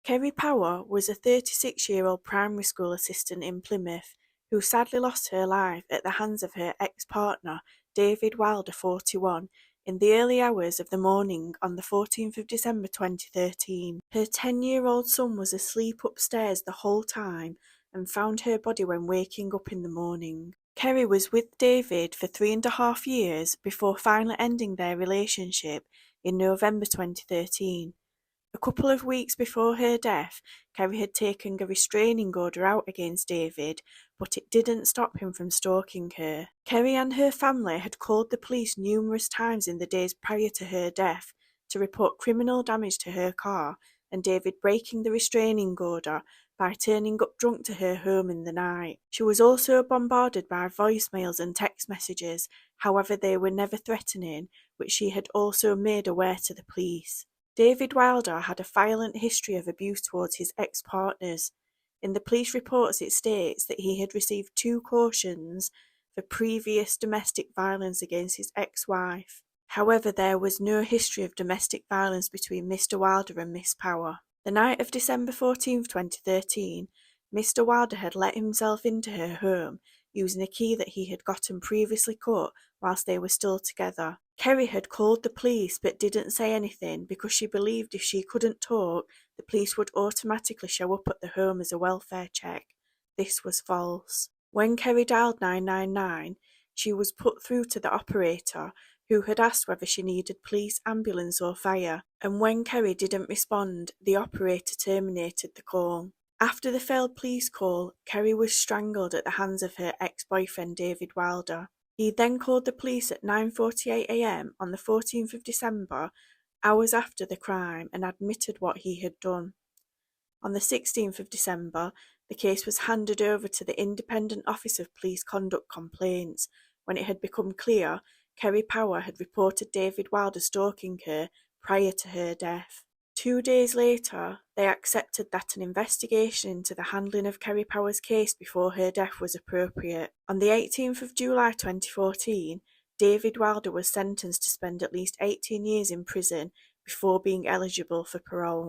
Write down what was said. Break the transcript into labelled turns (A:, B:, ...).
A: Kerry Power was a 36-year-old primary school assistant in Plymouth who sadly lost her life at the hands of her ex-partner, David Wilder, 41, in the early hours of the morning on the 14th of December 2013. Her 10-year-old son was asleep upstairs the whole time and found her body when waking up in the morning. Kerry was with David for 3.5 years before finally ending their relationship in November 2013. A couple of weeks before her death, Kerry had taken a restraining order out against David, but it didn't stop him from stalking her. Kerry and her family had called the police numerous times in the days prior to her death to report criminal damage to her car and David breaking the restraining order by turning up drunk to her home in the night. She was also bombarded by voicemails and text messages, however they were never threatening, which she had also made aware to the police. David Wilder had a violent history of abuse towards his ex-partners. In the police reports it states that he had received 2 cautions for previous domestic violence against his ex-wife. However, there was no history of domestic violence between Mr. Wilder and Miss Power. The night of December 14, 2013, Mr. Wilder had let himself into her home using a key that he had gotten previously cut whilst they were still together. Kerry had called the police but didn't say anything because she believed if she couldn't talk, the police would automatically show up at the home as a welfare check. This was false. When Kerry dialed 999, she was put through to the operator, who had asked whether she needed police, ambulance or fire, and when Kerry didn't respond, the operator terminated the call. After the failed police call, Kerry was strangled at the hands of her ex-boyfriend David Wilder. He then called the police at 9:48 a.m. on the 14th of December, hours after the crime, and admitted what he had done. On the 16th of December, the case was handed over to the Independent Office of Police Conduct Complaints when it had become clear Kerry Power had reported David Wilder stalking her prior to her death. 2 days later, they accepted that an investigation into the handling of Kerry Power's case before her death was appropriate. On the 18th of July 2014, David Wilder was sentenced to spend at least 18 years in prison before being eligible for parole.